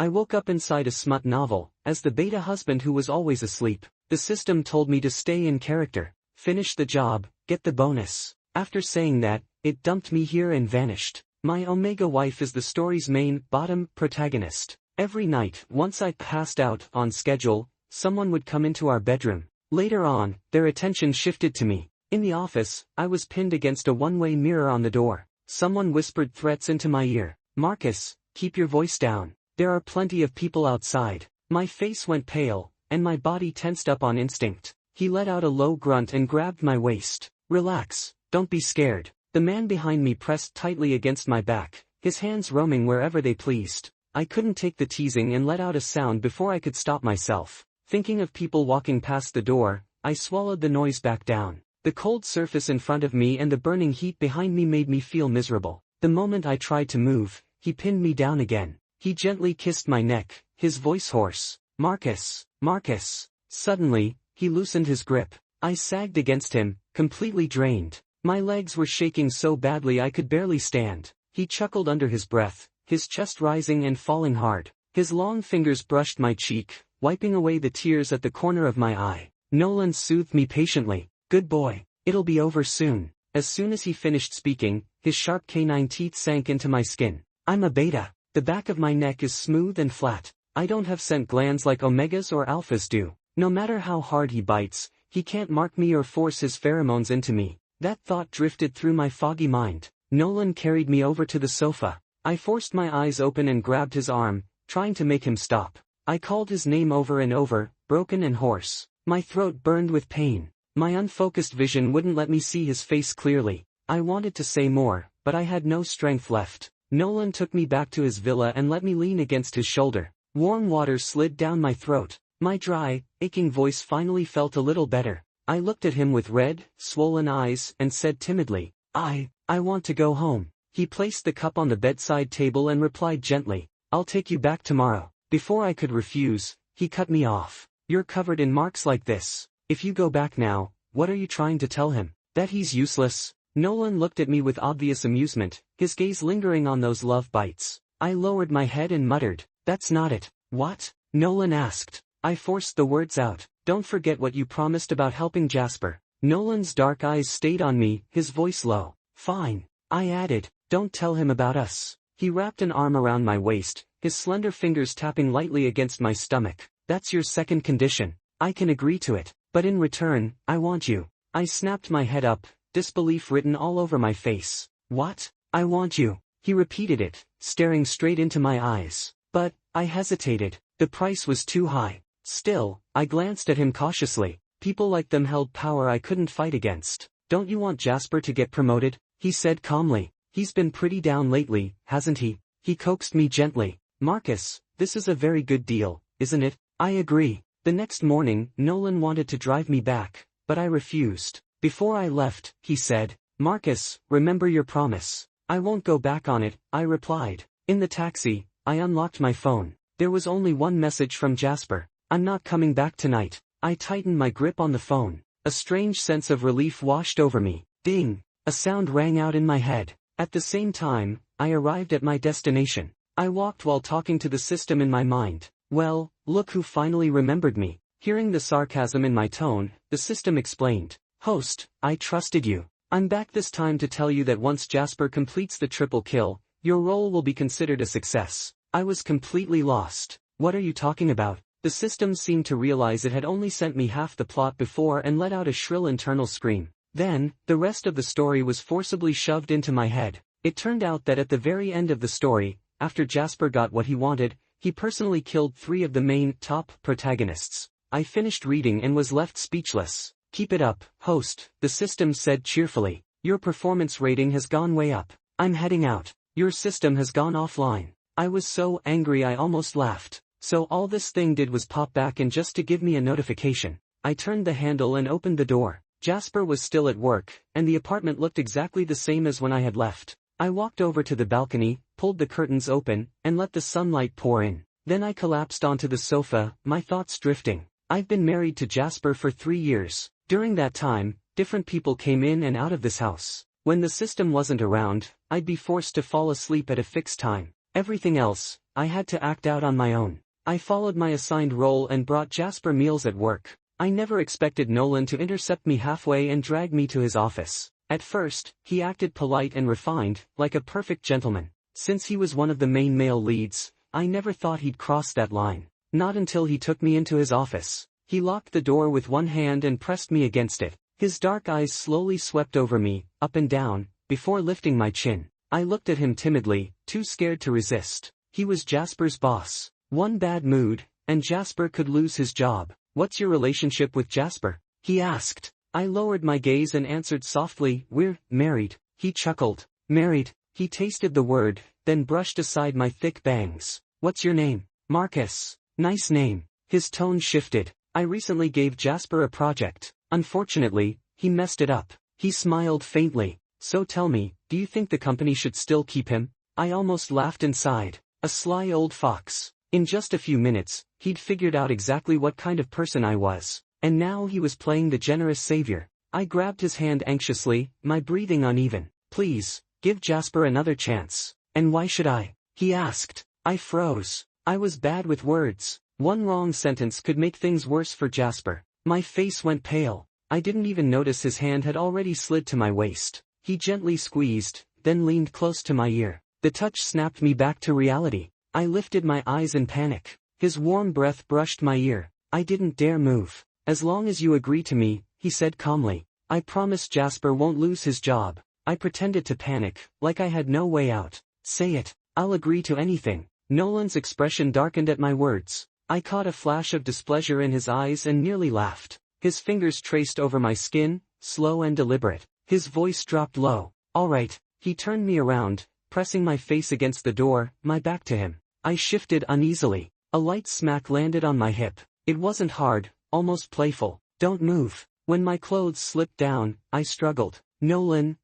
I woke up inside a smut novel, as the beta husband who was always asleep. The system told me to stay in character, finish the job, get the bonus. After saying that, it dumped me here and vanished. My Omega wife is the story's main, bottom, protagonist. Every night, once I passed out on schedule, someone would come into our bedroom. Later on, their attention shifted to me. In the office, I was pinned against a one-way mirror on the door. Someone whispered threats into my ear. Marcus, keep your voice down. There are plenty of people outside. My face went pale, and my body tensed up on instinct. He let out a low grunt and grabbed my waist. Relax, don't be scared. The man behind me pressed tightly against my back, his hands roaming wherever they pleased. I couldn't take the teasing and let out a sound before I could stop myself. Thinking of people walking past the door, I swallowed the noise back down. The cold surface in front of me and the burning heat behind me made me feel miserable. The moment I tried to move, he pinned me down again. He gently kissed my neck, his voice hoarse. Marcus, Marcus. Suddenly, he loosened his grip. I sagged against him, completely drained. My legs were shaking so badly I could barely stand. He chuckled under his breath, his chest rising and falling hard. His long fingers brushed my cheek, wiping away the tears at the corner of my eye. Nolan soothed me patiently. Good boy, it'll be over soon. As soon as he finished speaking, his sharp canine teeth sank into my skin. I'm a beta. The back of my neck is smooth and flat. I don't have scent glands like omegas or alphas do. No matter how hard he bites, he can't mark me or force his pheromones into me. That thought drifted through my foggy mind. Nolan carried me over to the sofa. I forced my eyes open and grabbed his arm, trying to make him stop. I called his name over and over, broken and hoarse. My throat burned with pain. My unfocused vision wouldn't let me see his face clearly. I wanted to say more, but I had no strength left. Nolan took me back to his villa and let me lean against his shoulder. Warm water slid down my throat. My dry, aching voice finally felt a little better. I looked at him with red, swollen eyes and said timidly, I want to go home. He placed the cup on the bedside table and replied gently, I'll take you back tomorrow. Before I could refuse, he cut me off. You're covered in marks like this. If you go back now, what are you trying to tell him? That he's useless? Nolan looked at me with obvious amusement, his gaze lingering on those love bites. I lowered my head and muttered, That's not it. What? Nolan asked. I forced the words out. Don't forget what you promised about helping Jasper. Nolan's dark eyes stayed on me, his voice low. Fine. I added, Don't tell him about us. He wrapped an arm around my waist, his slender fingers tapping lightly against my stomach. That's your second condition. I can agree to it, but in return, I want you. I snapped my head up, disbelief written all over my face. What? I want you. He repeated it, staring straight into my eyes. But, I hesitated. The price was too high. Still, I glanced at him cautiously. People like them held power I couldn't fight against. Don't you want Jasper to get promoted? He said calmly. He's been pretty down lately, hasn't he? He coaxed me gently. Marcus, this is a very good deal, isn't it? I agree. The next morning, Nolan wanted to drive me back, but I refused. Before I left, he said, Marcus, remember your promise. I won't go back on it, I replied. In the taxi, I unlocked my phone. There was only one message from Jasper. I'm not coming back tonight. I tightened my grip on the phone. A strange sense of relief washed over me. Ding! A sound rang out in my head. At the same time, I arrived at my destination. I walked while talking to the system in my mind. Well, look who finally remembered me. Hearing the sarcasm in my tone, the system explained. Host, I trusted you. I'm back this time to tell you that once Jasper completes the triple kill, your role will be considered a success. I was completely lost. What are you talking about? The system seemed to realize it had only sent me half the plot before and let out a shrill internal scream. Then, the rest of the story was forcibly shoved into my head. It turned out that at the very end of the story, after Jasper got what he wanted, he personally killed 3 of the main, top protagonists. I finished reading and was left speechless. Keep it up, host, the system said cheerfully. Your performance rating has gone way up. I'm heading out. Your system has gone offline. I was so angry I almost laughed. So all this thing did was pop back and just to give me a notification. I turned the handle and opened the door. Jasper was still at work, and the apartment looked exactly the same as when I had left. I walked over to the balcony, pulled the curtains open, and let the sunlight pour in. Then I collapsed onto the sofa, my thoughts drifting. I've been married to Jasper for 3 years. During that time, different people came in and out of this house. When the system wasn't around, I'd be forced to fall asleep at a fixed time. Everything else, I had to act out on my own. I followed my assigned role and brought Jasper meals at work. I never expected Nolan to intercept me halfway and drag me to his office. At first, he acted polite and refined, like a perfect gentleman. Since he was one of the main male leads, I never thought he'd cross that line. Not until he took me into his office. He locked the door with one hand and pressed me against it. His dark eyes slowly swept over me, up and down, before lifting my chin. I looked at him timidly, too scared to resist. He was Jasper's boss. One bad mood, and Jasper could lose his job. "What's your relationship with Jasper?" he asked. I lowered my gaze and answered softly, "We're married." He chuckled. "Married?" He tasted the word, then brushed aside my thick bangs. "What's your name?" "Marcus." "Nice name." His tone shifted. "I recently gave Jasper a project. Unfortunately, he messed it up." He smiled faintly. "So tell me, do you think the company should still keep him?" I almost laughed inside. A sly old fox. In just a few minutes, he'd figured out exactly what kind of person I was. And now he was playing the generous savior. I grabbed his hand anxiously, my breathing uneven. "Please, give Jasper another chance." "And why should I?" he asked. I froze. I was bad with words. One wrong sentence could make things worse for Jasper. My face went pale. I didn't even notice his hand had already slid to my waist. He gently squeezed, then leaned close to my ear. The touch snapped me back to reality. I lifted my eyes in panic. His warm breath brushed my ear. I didn't dare move. "As long as you agree to me," he said calmly. "I promise Jasper won't lose his job." I pretended to panic, like I had no way out. "Say it. I'll agree to anything." Nolan's expression darkened at my words. I caught a flash of displeasure in his eyes and nearly laughed. His fingers traced over my skin, slow and deliberate. His voice dropped low. "All right." He turned me around, pressing my face against the door, my back to him. I shifted uneasily. A light smack landed on my hip. It wasn't hard, almost playful. "Don't move." When my clothes slipped down, I struggled. "Nolan,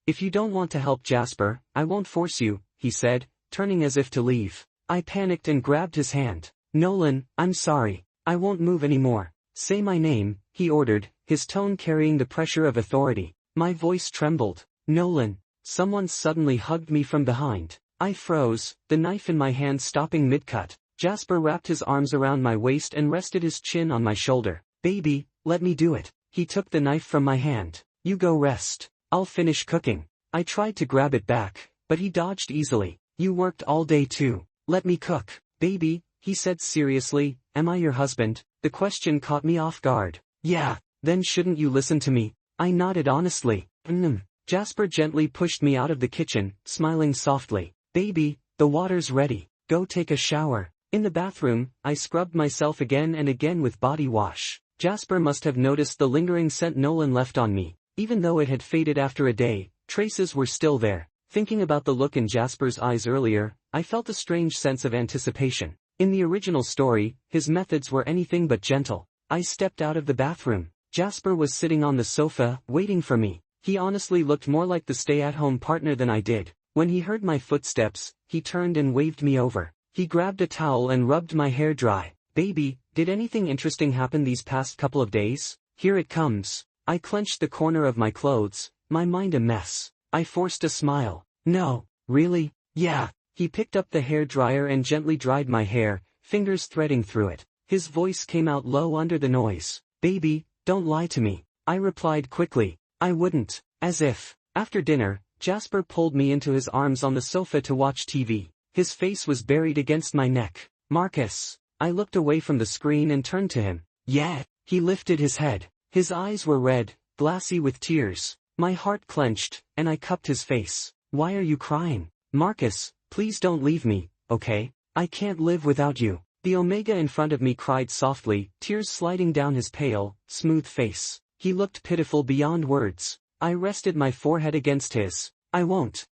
if you don't want to help Jasper, I won't force you," he said, turning as if to leave. I panicked and grabbed his hand. "Nolan, I'm sorry. I won't move anymore." "Say my name," he ordered, his tone carrying the pressure of authority. My voice trembled. "Nolan." Someone suddenly hugged me from behind. I froze, the knife in my hand stopping mid-cut. Jasper wrapped his arms around my waist and rested his chin on my shoulder. "Baby, let me do it." He took the knife from my hand. "You go rest. I'll finish cooking." I tried to grab it back, but he dodged easily. "You worked all day too. Let me cook." "Baby," he said seriously, "am I your husband?" The question caught me off guard. "Yeah." "Then shouldn't you listen to me?" I nodded honestly. Jasper gently pushed me out of the kitchen, smiling softly. "Baby, the water's ready. Go take a shower." In the bathroom, I scrubbed myself again and again with body wash. Jasper must have noticed the lingering scent Nolan left on me. Even though it had faded after a day, traces were still there. Thinking about the look in Jasper's eyes earlier, I felt a strange sense of anticipation. In the original story, his methods were anything but gentle. I stepped out of the bathroom. Jasper was sitting on the sofa, waiting for me. He honestly looked more like the stay-at-home partner than I did. When he heard my footsteps, he turned and waved me over. He grabbed a towel and rubbed my hair dry. "Baby, did anything interesting happen these past couple of days?" "Here it comes." I clenched the corner of my clothes, my mind a mess. I forced a smile. "No, really?" "Yeah." He picked up the hair dryer and gently dried my hair, fingers threading through it. His voice came out low under the noise. "Baby, don't lie to me." I replied quickly. "I wouldn't." As if. After dinner, Jasper pulled me into his arms on the sofa to watch TV. His face was buried against my neck. "Marcus." I looked away from the screen and turned to him. "Yeah." He lifted his head. His eyes were red, glassy with tears. My heart clenched, and I cupped his face. "Why are you crying?" "Marcus, please don't leave me, okay? I can't live without you." The Omega in front of me cried softly, tears sliding down his pale, smooth face. He looked pitiful beyond words. I rested my forehead against his. I won't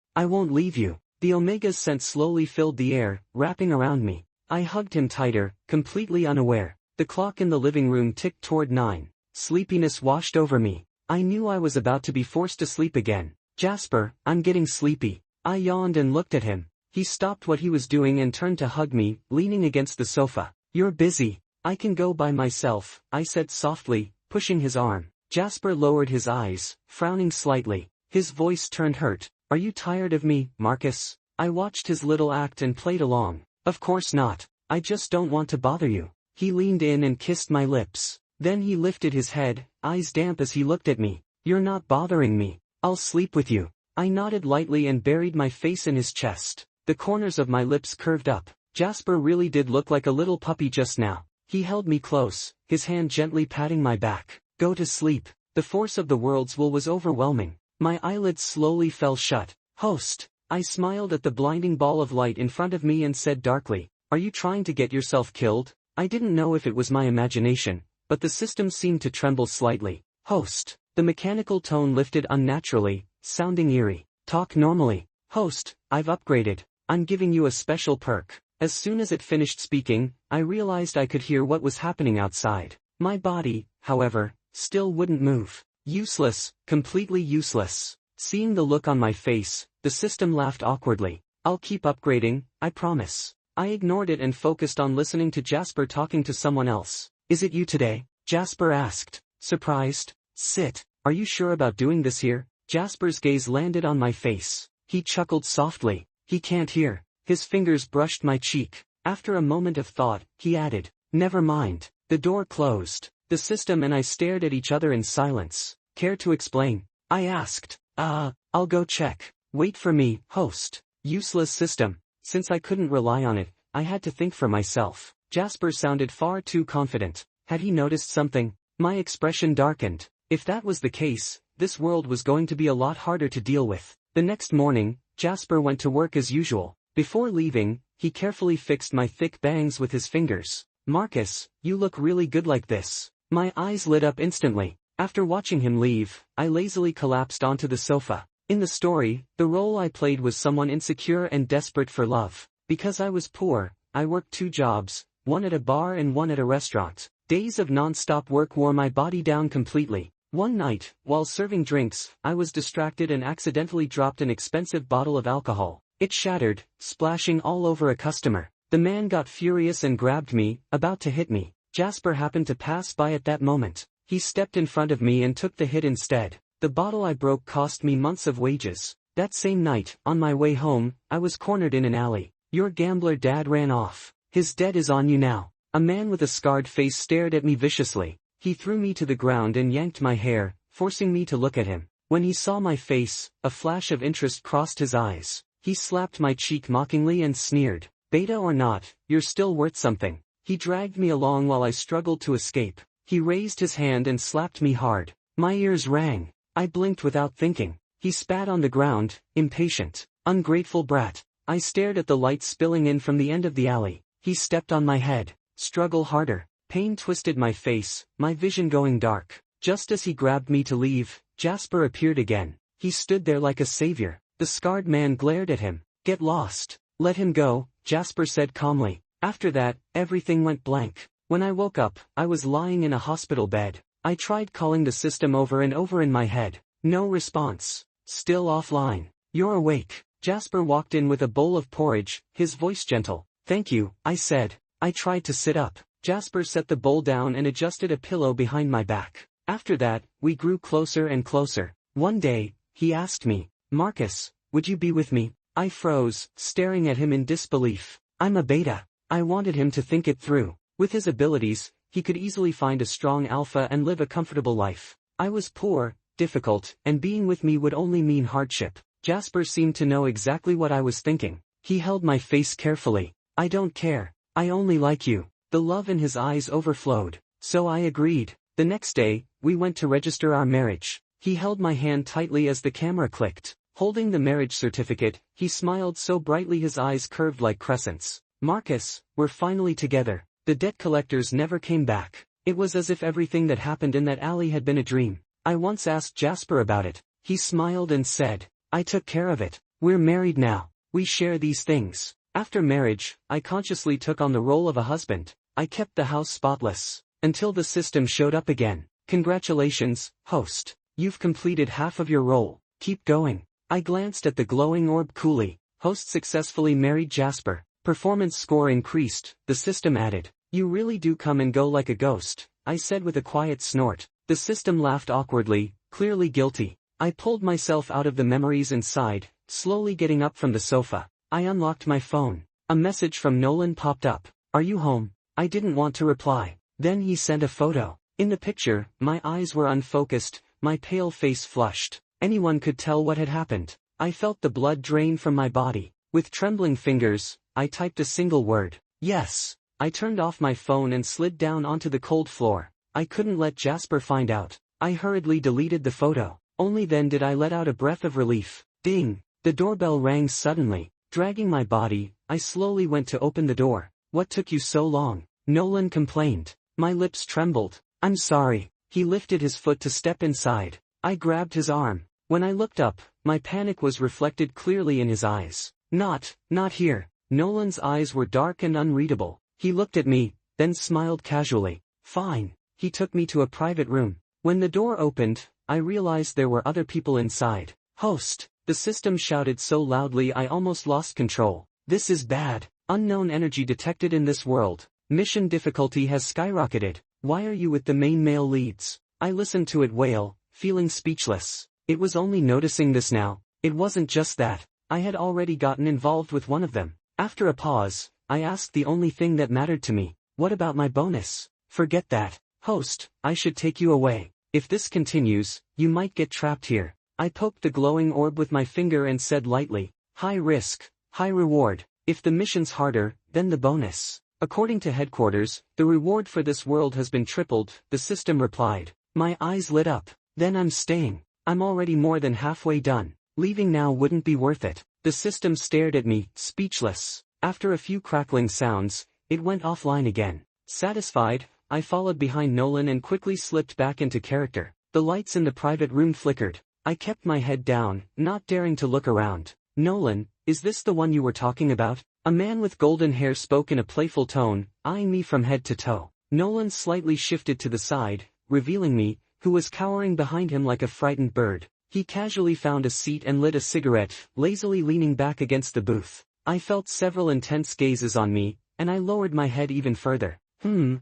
leave you." The Omega's scent slowly filled the air, wrapping around me. I hugged him tighter, completely unaware. The clock in the living room ticked toward 9. Sleepiness washed over me. I knew I was about to be forced to sleep again. "Jasper, I'm getting sleepy." I yawned and looked at him. He stopped what he was doing and turned to hug me, leaning against the sofa. "You're busy. I can go by myself," I said softly, pushing his arm. Jasper lowered his eyes, frowning slightly. His voice turned hurt. "Are you tired of me, Marcus?" I watched his little act and played along. Of course not. I just don't want to bother you. He leaned in and kissed my lips. Then he lifted his head, eyes damp as he looked at me. You're not bothering me. I'll sleep with you. I nodded lightly and buried my face in his chest. The corners of my lips curved up. Jasper really did look like a little puppy just now. He held me close, his hand gently patting my back. Go to sleep. The force of the world's will was overwhelming. My eyelids slowly fell shut. Host. I smiled at the blinding ball of light in front of me and said darkly, are you trying to get yourself killed? I didn't know if it was my imagination, but the system seemed to tremble slightly. Host. The mechanical tone lifted unnaturally, sounding eerie. Talk normally. Host, I've upgraded. I'm giving you a special perk. As soon as it finished speaking, I realized I could hear what was happening outside. My body, however, still wouldn't move. Useless, completely useless. Seeing the look on my face, the system laughed awkwardly. I'll keep upgrading, I promise. I ignored it and focused on listening to Jasper talking to someone else. Is it you today? Jasper asked, surprised. Sit. Are you sure about doing this here? Jasper's gaze landed on my face. He chuckled softly. He can't hear. His fingers brushed my cheek. After a moment of thought, he added, never mind. The door closed. The system and I stared at each other in silence. Care to explain? I asked. I'll go check. Wait for me, host. Useless system. Since I couldn't rely on it, I had to think for myself. Jasper sounded far too confident. Had he noticed something? My expression darkened. If that was the case, this world was going to be a lot harder to deal with. The next morning, Jasper went to work as usual. Before leaving, he carefully fixed my thick bangs with his fingers. Marcus, you look really good like this. My eyes lit up instantly. After watching him leave, I lazily collapsed onto the sofa. In the story, the role I played was someone insecure and desperate for love. Because I was poor, I worked 2 jobs, one at a bar and one at a restaurant. Days of non-stop work wore my body down completely. One night, while serving drinks, I was distracted and accidentally dropped an expensive bottle of alcohol. It shattered, splashing all over a customer. The man got furious and grabbed me, about to hit me. Jasper happened to pass by at that moment. He stepped in front of me and took the hit instead. The bottle I broke cost me months of wages. That same night, on my way home, I was cornered in an alley. Your gambler dad ran off. His debt is on you now. A man with a scarred face stared at me viciously. He threw me to the ground and yanked my hair, forcing me to look at him. When he saw my face, a flash of interest crossed his eyes. He slapped my cheek mockingly and sneered. Beta or not, you're still worth something. He dragged me along while I struggled to escape. He raised his hand and slapped me hard. My ears rang. I blinked without thinking. He spat on the ground, impatient. Ungrateful brat. I stared at the light spilling in from the end of the alley. He stepped on my head. Struggle harder. Pain twisted my face, my vision going dark. Just as he grabbed me to leave, Jasper appeared again. He stood there like a savior. The scarred man glared at him. Get lost. Let him go, Jasper said calmly. After that, everything went blank. When I woke up, I was lying in a hospital bed. I tried calling the system over and over in my head. No response. Still offline. You're awake. Jasper walked in with a bowl of porridge, his voice gentle. Thank you, I said. I tried to sit up. Jasper set the bowl down and adjusted a pillow behind my back. After that, we grew closer and closer. One day, he asked me, Marcus, would you be with me? I froze, staring at him in disbelief. I'm a beta. I wanted him to think it through. With his abilities, he could easily find a strong alpha and live a comfortable life. I was poor, difficult, and being with me would only mean hardship. Jasper seemed to know exactly what I was thinking. He held my face carefully. I don't care. I only like you. The love in his eyes overflowed. So I agreed. The next day, we went to register our marriage. He held my hand tightly as the camera clicked. Holding the marriage certificate, he smiled so brightly his eyes curved like crescents. Marcus, we're finally together. The debt collectors never came back. It was as if everything that happened in that alley had been a dream. I once asked Jasper about it. He smiled and said, I took care of it. We're married now. We share these things. After marriage, I consciously took on the role of a husband. I kept the house spotless. Until the system showed up again. Congratulations, host. You've completed half of your role. Keep going. I glanced at the glowing orb coolly. Host successfully married Jasper. Performance score increased, the system added. You really do come and go like a ghost, I said with a quiet snort. The system laughed awkwardly, clearly guilty. I pulled myself out of the memories inside, slowly getting up from the sofa. I unlocked my phone. A message from Nolan popped up. Are you home? I didn't want to reply. Then he sent a photo. In the picture, my eyes were unfocused, my pale face flushed. Anyone could tell what had happened. I felt the blood drain from my body. With trembling fingers, I typed a single word. Yes. I turned off my phone and slid down onto the cold floor. I couldn't let Jasper find out. I hurriedly deleted the photo. Only then did I let out a breath of relief. Ding! The doorbell rang suddenly. Dragging my body, I slowly went to open the door. What took you so long? Nolan complained. My lips trembled. I'm sorry. He lifted his foot to step inside. I grabbed his arm. When I looked up, my panic was reflected clearly in his eyes. Not here. Nolan's eyes were dark and unreadable. He looked at me, then smiled casually. Fine. He took me to a private room. When the door opened, I realized there were other people inside. Host. The system shouted so loudly I almost lost control. This is bad. Unknown energy detected in this world. Mission difficulty has skyrocketed. Why are you with the main male leads? I listened to it wail, feeling speechless. It was only noticing this now. It wasn't just that. I had already gotten involved with one of them. After a pause, I asked the only thing that mattered to me. What about my bonus? Forget that. Host, I should take you away. If this continues, you might get trapped here. I poked the glowing orb with my finger and said lightly, high risk, high reward. If the mission's harder, then the bonus. According to headquarters, the reward for this world has been tripled, the system replied. My eyes lit up. Then I'm staying. I'm already more than halfway done. Leaving now wouldn't be worth it. The system stared at me, speechless. After a few crackling sounds, it went offline again. Satisfied, I followed behind Nolan and quickly slipped back into character. The lights in the private room flickered. I kept my head down, not daring to look around. Nolan, is this the one you were talking about? A man with golden hair spoke in a playful tone, eyeing me from head to toe. Nolan slightly shifted to the side, revealing me, who was cowering behind him like a frightened bird. He casually found a seat and lit a cigarette, lazily leaning back against the booth. I felt several intense gazes on me, and I lowered my head even further.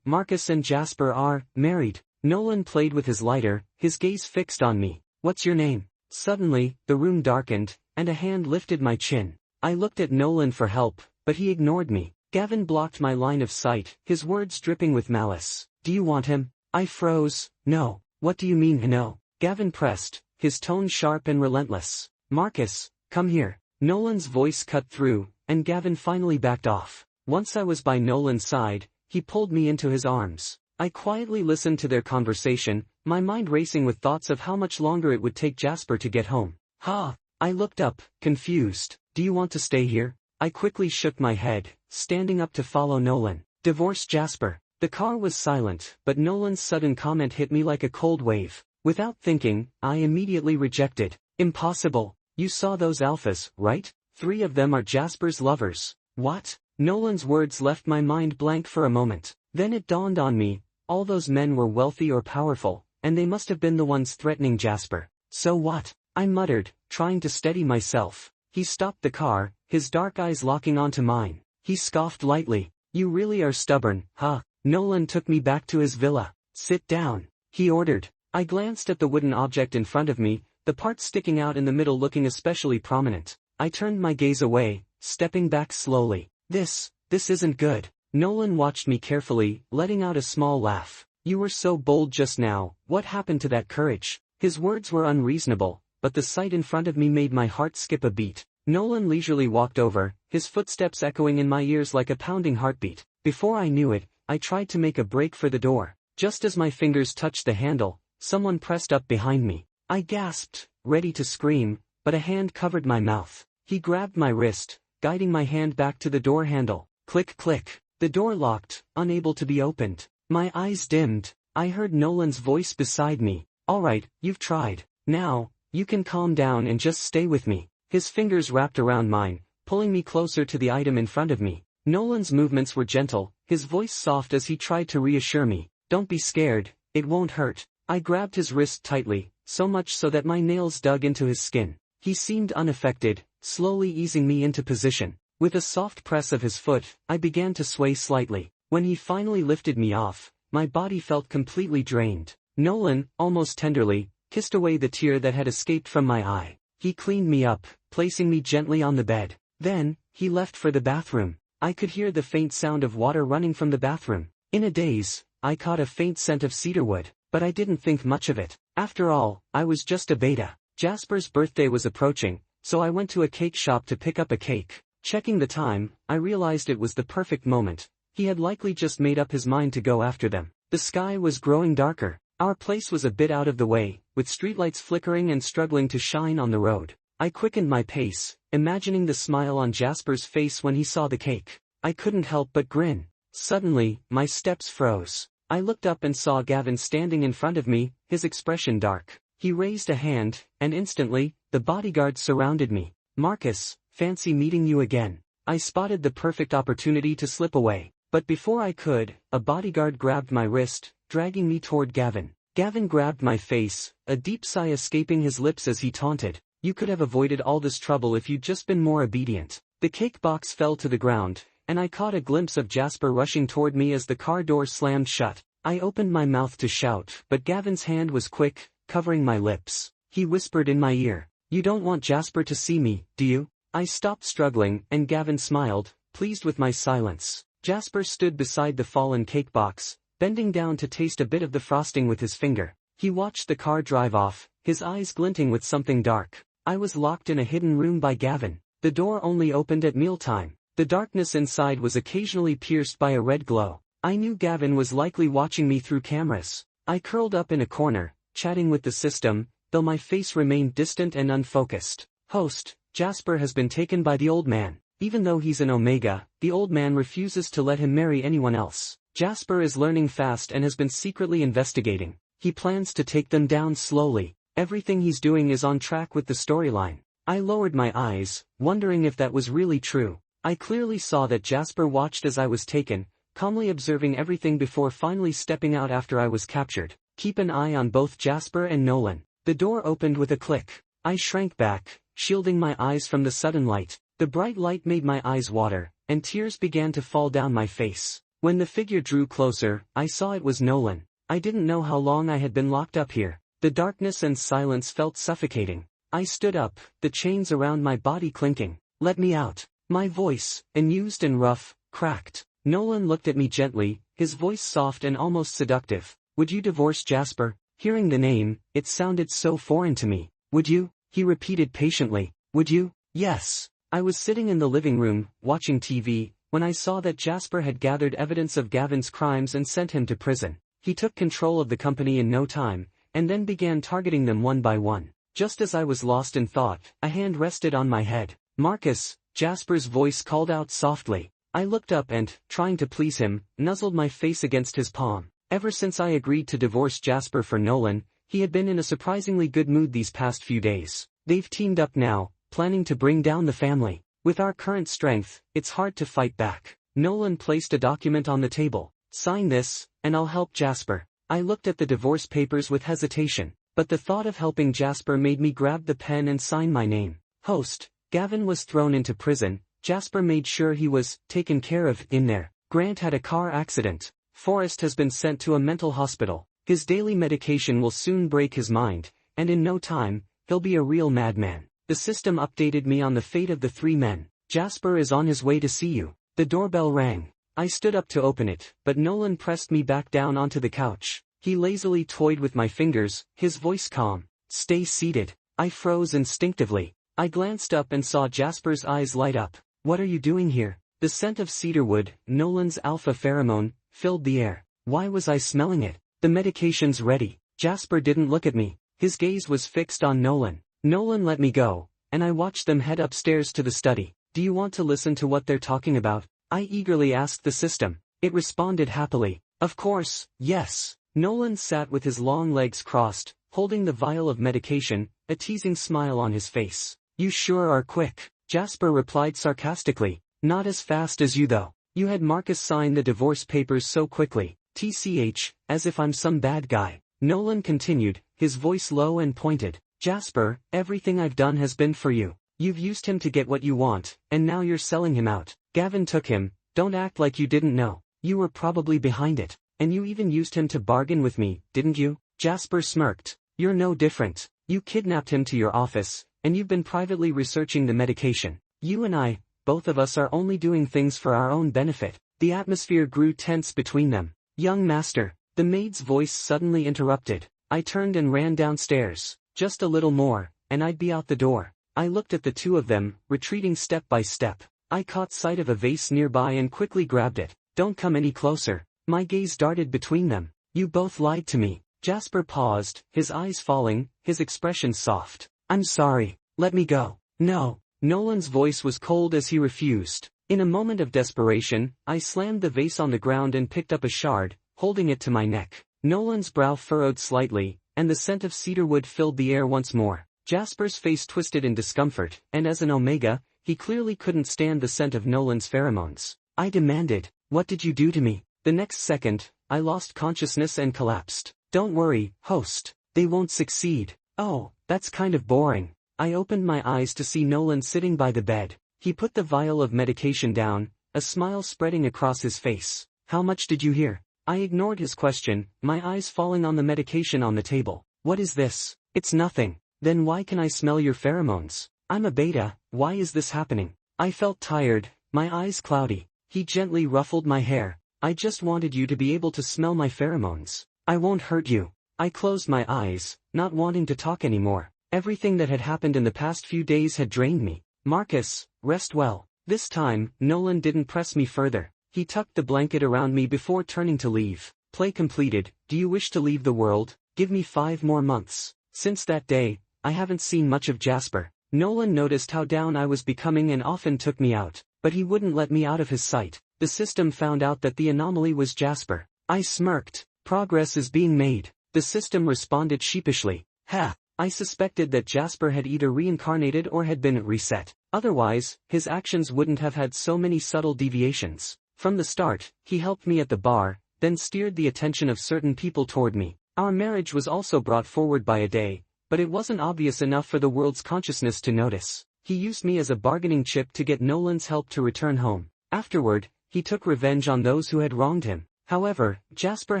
Marcus and Jasper are married. Nolan played with his lighter, his gaze fixed on me. What's your name? Suddenly, the room darkened, and a hand lifted my chin. I looked at Nolan for help, but he ignored me. Gavin blocked my line of sight, his words dripping with malice. Do you want him? I froze. No. What do you mean no? Gavin pressed, his tone sharp and relentless. Marcus, come here. Nolan's voice cut through, and Gavin finally backed off. Once I was by Nolan's side, he pulled me into his arms. I quietly listened to their conversation, my mind racing with thoughts of how much longer it would take Jasper to get home. I looked up, confused. Do you want to stay here? I quickly shook my head, standing up to follow Nolan. Divorce Jasper. The car was silent, but Nolan's sudden comment hit me like a cold wave. Without thinking, I immediately rejected. Impossible. You saw those alphas, right? 3 of them are Jasper's lovers. What? Nolan's words left my mind blank for a moment. Then it dawned on me, all those men were wealthy or powerful, and they must have been the ones threatening Jasper. So what? I muttered, trying to steady myself. He stopped the car, his dark eyes locking onto mine. He scoffed lightly. You really are stubborn, huh? Nolan took me back to his villa. Sit down, he ordered. I glanced at the wooden object in front of me, the part sticking out in the middle looking especially prominent. I turned my gaze away, stepping back slowly. This isn't good. Nolan watched me carefully, letting out a small laugh. You were so bold just now, what happened to that courage? His words were unreasonable, but the sight in front of me made my heart skip a beat. Nolan leisurely walked over, his footsteps echoing in my ears like a pounding heartbeat. Before I knew it, I tried to make a break for the door. Just as my fingers touched the handle, someone pressed up behind me. I gasped, ready to scream, but a hand covered my mouth. He grabbed my wrist, guiding my hand back to the door handle. Click click. The door locked, unable to be opened. My eyes dimmed. I heard Nolan's voice beside me. All right, you've tried. Now, you can calm down and just stay with me. His fingers wrapped around mine, pulling me closer to the item in front of me. Nolan's movements were gentle, his voice soft as he tried to reassure me. Don't be scared, it won't hurt. I grabbed his wrist tightly, so much so that my nails dug into his skin. He seemed unaffected, slowly easing me into position. With a soft press of his foot, I began to sway slightly. When he finally lifted me off, my body felt completely drained. Nolan, almost tenderly, kissed away the tear that had escaped from my eye. He cleaned me up, placing me gently on the bed. Then, he left for the bathroom. I could hear the faint sound of water running from the bathroom. In a daze, I caught a faint scent of cedarwood, but I didn't think much of it. After all, I was just a beta. Jasper's birthday was approaching, so I went to a cake shop to pick up a cake. Checking the time, I realized it was the perfect moment. He had likely just made up his mind to go after them. The sky was growing darker. Our place was a bit out of the way, with streetlights flickering and struggling to shine on the road. I quickened my pace, imagining the smile on Jasper's face when he saw the cake. I couldn't help but grin. Suddenly, my steps froze. I looked up and saw Gavin standing in front of me, his expression dark. He raised a hand, and instantly, the bodyguards surrounded me. "Marcus, fancy meeting you again." I spotted the perfect opportunity to slip away. But before I could, a bodyguard grabbed my wrist, dragging me toward Gavin. Gavin grabbed my face, a deep sigh escaping his lips as he taunted. "You could have avoided all this trouble if you'd just been more obedient." The cake box fell to the ground, and I caught a glimpse of Jasper rushing toward me as the car door slammed shut. I opened my mouth to shout, but Gavin's hand was quick, covering my lips. He whispered in my ear, "You don't want Jasper to see me, do you?" I stopped struggling, and Gavin smiled, pleased with my silence. Jasper stood beside the fallen cake box, bending down to taste a bit of the frosting with his finger. He watched the car drive off, his eyes glinting with something dark. I was locked in a hidden room by Gavin. The door only opened at mealtime. The darkness inside was occasionally pierced by a red glow. I knew Gavin was likely watching me through cameras. I curled up in a corner, chatting with the system, though my face remained distant and unfocused. "Host, Jasper has been taken by the old man. Even though he's an Omega, the old man refuses to let him marry anyone else. Jasper is learning fast and has been secretly investigating. He plans to take them down slowly. Everything he's doing is on track with the storyline." I lowered my eyes, wondering if that was really true. I clearly saw that Jasper watched as I was taken, calmly observing everything before finally stepping out after I was captured. "Keep an eye on both Jasper and Nolan." The door opened with a click. I shrank back, shielding my eyes from the sudden light. The bright light made my eyes water, and tears began to fall down my face. When the figure drew closer, I saw it was Nolan. I didn't know how long I had been locked up here. The darkness and silence felt suffocating. I stood up, the chains around my body clinking. "Let me out." My voice, amused and rough, cracked. Nolan looked at me gently, his voice soft and almost seductive. "Would you divorce Jasper?" Hearing the name, it sounded so foreign to me. "Would you?" he repeated patiently. "Would you?" "Yes." I was sitting in the living room, watching TV, when I saw that Jasper had gathered evidence of Gavin's crimes and sent him to prison. He took control of the company in no time, and then began targeting them one by one. Just as I was lost in thought, a hand rested on my head. "Marcus," Jasper's voice called out softly. I looked up and, trying to please him, nuzzled my face against his palm. Ever since I agreed to divorce Jasper for Nolan, he had been in a surprisingly good mood these past few days. They've teamed up now, planning to bring down the family. With our current strength, it's hard to fight back. Nolan placed a document on the table. "Sign this, and I'll help Jasper." I looked at the divorce papers with hesitation, but the thought of helping Jasper made me grab the pen and sign my name. "Host, Gavin was thrown into prison. Jasper made sure he was taken care of in there. Grant had a car accident. Forrest has been sent to a mental hospital. His daily medication will soon break his mind, and in no time, he'll be a real madman." The system updated me on the fate of the 3 men. "Jasper is on his way to see you." The doorbell rang. I stood up to open it, but Nolan pressed me back down onto the couch. He lazily toyed with my fingers, his voice calm. "Stay seated." I froze instinctively. I glanced up and saw Jasper's eyes light up. "What are you doing here?" The scent of cedarwood, Nolan's alpha pheromone, filled the air. Why was I smelling it? "The medication's ready." Jasper didn't look at me. His gaze was fixed on Nolan. Nolan let me go, and I watched them head upstairs to the study. "Do you want to listen to what they're talking about?" I eagerly asked the system. It responded happily. "Of course, yes." Nolan sat with his long legs crossed, holding the vial of medication, a teasing smile on his face. "You sure are quick," Jasper replied sarcastically. "Not as fast as you though. You had Marcus sign the divorce papers so quickly. TCH, as if I'm some bad guy." Nolan continued, his voice low and pointed. "Jasper, everything I've done has been for you. You've used him to get what you want, and now you're selling him out. Gavin took him. Don't act like you didn't know. You were probably behind it. And you even used him to bargain with me, didn't you?" Jasper smirked. "You're no different. You kidnapped him to your office, and you've been privately researching the medication. You and I, both of us are only doing things for our own benefit. The atmosphere grew tense between them. Young master, the maid's voice suddenly interrupted. I turned and ran downstairs. Just a little more, and I'd be out the door. I looked at the two of them, retreating step by step. I caught sight of a vase nearby and quickly grabbed it. Don't come any closer. My gaze darted between them. You both lied to me. Jasper paused, his eyes falling, his expression soft. I'm sorry. Let me go. No. Nolan's voice was cold as he refused. In a moment of desperation, I slammed the vase on the ground and picked up a shard, holding it to my neck. Nolan's brow furrowed slightly, and the scent of cedarwood filled the air once more. Jasper's face twisted in discomfort, and as an Omega, he clearly couldn't stand the scent of Nolan's pheromones. I demanded, what did you do to me? The next second, I lost consciousness and collapsed. Don't worry, host. They won't succeed. Oh, that's kind of boring. I opened my eyes to see Nolan sitting by the bed. He put the vial of medication down, a smile spreading across his face. How much did you hear? I ignored his question, my eyes falling on the medication on the table. What is this? It's nothing. Then why can I smell your pheromones? I'm a beta, why is this happening? I felt tired, my eyes cloudy. He gently ruffled my hair. I just wanted you to be able to smell my pheromones. I won't hurt you. I closed my eyes, not wanting to talk anymore. Everything that had happened in the past few days had drained me. Marcus, rest well. This time, Nolan didn't press me further. He tucked the blanket around me before turning to leave. Play completed. Do you wish to leave the world? Give me 5 more months. Since that day, I haven't seen much of Jasper. Nolan noticed how down I was becoming and often took me out, but he wouldn't let me out of his sight. The system found out that the anomaly was Jasper. I smirked. Progress is being made. The system responded sheepishly. Ha! I suspected that Jasper had either reincarnated or had been reset. Otherwise, his actions wouldn't have had so many subtle deviations. From the start, he helped me at the bar, then steered the attention of certain people toward me. Our marriage was also brought forward by a day, but it wasn't obvious enough for the world's consciousness to notice. He used me as a bargaining chip to get Nolan's help to return home. Afterward, he took revenge on those who had wronged him. However, Jasper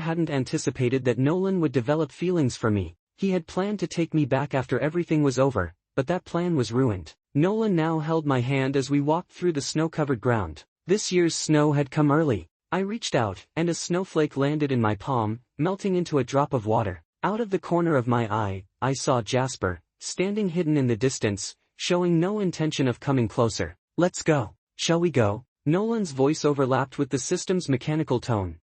hadn't anticipated that Nolan would develop feelings for me. He had planned to take me back after everything was over, but that plan was ruined. Nolan now held my hand as we walked through the snow-covered ground. This year's snow had come early. I reached out, and a snowflake landed in my palm, melting into a drop of water. Out of the corner of my eye, I saw Jasper, standing hidden in the distance, showing no intention of coming closer. Let's go. Shall we go? Nolan's voice overlapped with the system's mechanical tone.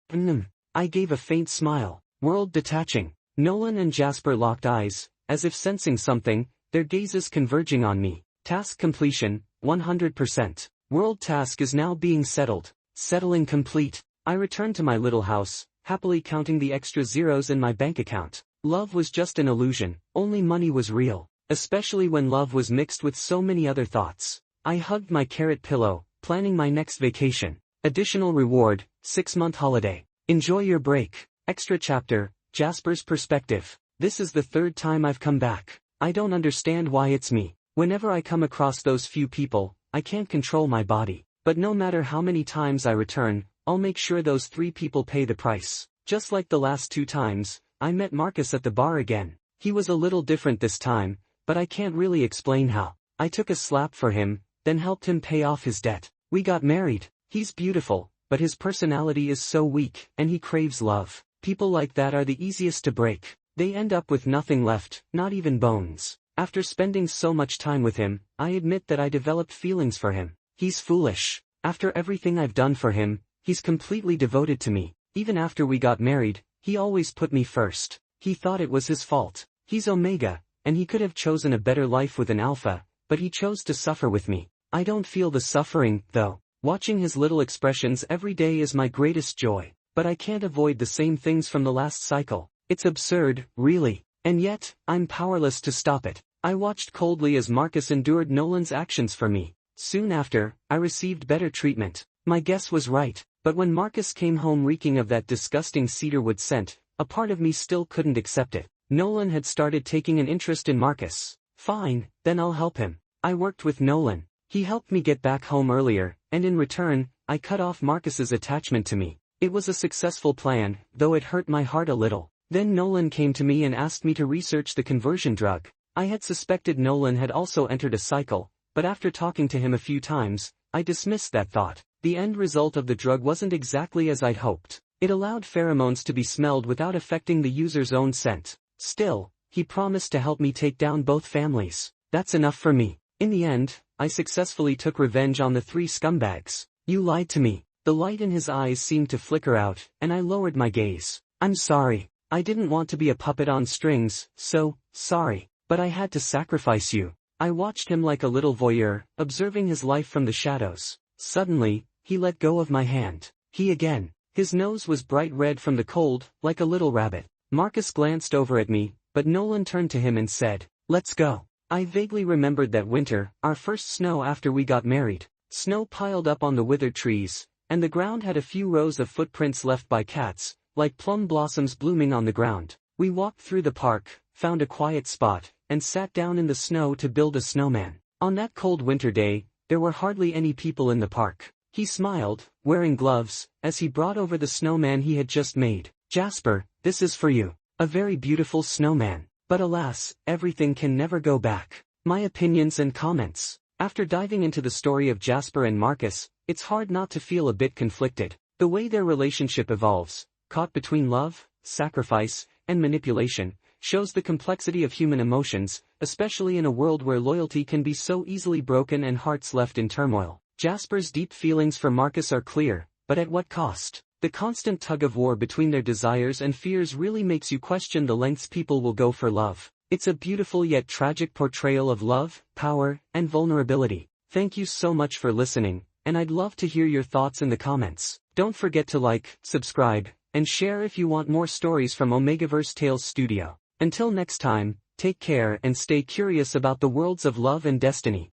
I gave a faint smile. World detaching. Nolan and Jasper locked eyes, as if sensing something, their gazes converging on me. Task completion, 100%. World task is now being settled. Settling complete. I returned to my little house, happily counting the extra zeros in my bank account. Love was just an illusion, only money was real, especially when love was mixed with so many other thoughts. I hugged my carrot pillow, planning my next vacation. Additional reward, 6-month holiday. Enjoy your break. Extra chapter, Jasper's perspective. This is the 3rd time I've come back. I don't understand why it's me. Whenever I come across those few people, I can't control my body. But no matter how many times I return, I'll make sure those 3 people pay the price. Just like the last 2 times, I met Marcus at the bar again. He was a little different this time, but I can't really explain how. I took a slap for him, then helped him pay off his debt. We got married. He's beautiful, but his personality is so weak, and he craves love. People like that are the easiest to break. They end up with nothing left, not even bones. After spending so much time with him, I admit that I developed feelings for him. He's foolish. After everything I've done for him, he's completely devoted to me. Even after we got married, he always put me first. He thought it was his fault. He's Omega, and he could have chosen a better life with an Alpha, but he chose to suffer with me. I don't feel the suffering, though. Watching his little expressions every day is my greatest joy, but I can't avoid the same things from the last cycle. It's absurd, really. And yet, I'm powerless to stop it. I watched coldly as Marcus endured Nolan's actions for me. Soon after, I received better treatment. My guess was right, but when Marcus came home reeking of that disgusting cedarwood scent, a part of me still couldn't accept it. Nolan had started taking an interest in Marcus. Fine, then I'll help him. I worked with Nolan. He helped me get back home earlier, and in return, I cut off Marcus's attachment to me. It was a successful plan, though it hurt my heart a little. Then Nolan came to me and asked me to research the conversion drug. I had suspected Nolan had also entered a cycle, but after talking to him a few times, I dismissed that thought. The end result of the drug wasn't exactly as I'd hoped. It allowed pheromones to be smelled without affecting the user's own scent. Still, he promised to help me take down both families. That's enough for me. In the end, I successfully took revenge on the 3 scumbags. You lied to me. The light in his eyes seemed to flicker out, and I lowered my gaze. I'm sorry. I didn't want to be a puppet on strings, so, sorry. But I had to sacrifice you. I watched him like a little voyeur, observing his life from the shadows. Suddenly, he let go of my hand. He again. His nose was bright red from the cold, like a little rabbit. Marcus glanced over at me, but Nolan turned to him and said, "Let's go." I vaguely remembered that winter, our first snow after we got married. Snow piled up on the withered trees, and the ground had a few rows of footprints left by cats, like plum blossoms blooming on the ground. We walked through the park, found a quiet spot, and sat down in the snow to build a snowman. On that cold winter day, there were hardly any people in the park. He smiled, wearing gloves, as he brought over the snowman he had just made. "Jasper, this is for you. A very beautiful snowman. But alas, everything can never go back." My opinions and comments. After diving into the story of Jasper and Marcus, it's hard not to feel a bit conflicted. The way their relationship evolves, caught between love, sacrifice, and manipulation, shows the complexity of human emotions, especially in a world where loyalty can be so easily broken and hearts left in turmoil. Jasper's deep feelings for Marcus are clear, but at what cost? The constant tug-of-war between their desires and fears really makes you question the lengths people will go for love. It's a beautiful yet tragic portrayal of love, power, and vulnerability. Thank you so much for listening, and I'd love to hear your thoughts in the comments. Don't forget to like, subscribe, and share if you want more stories from Omegaverse Tales Studio. Until next time, take care and stay curious about the worlds of love and destiny.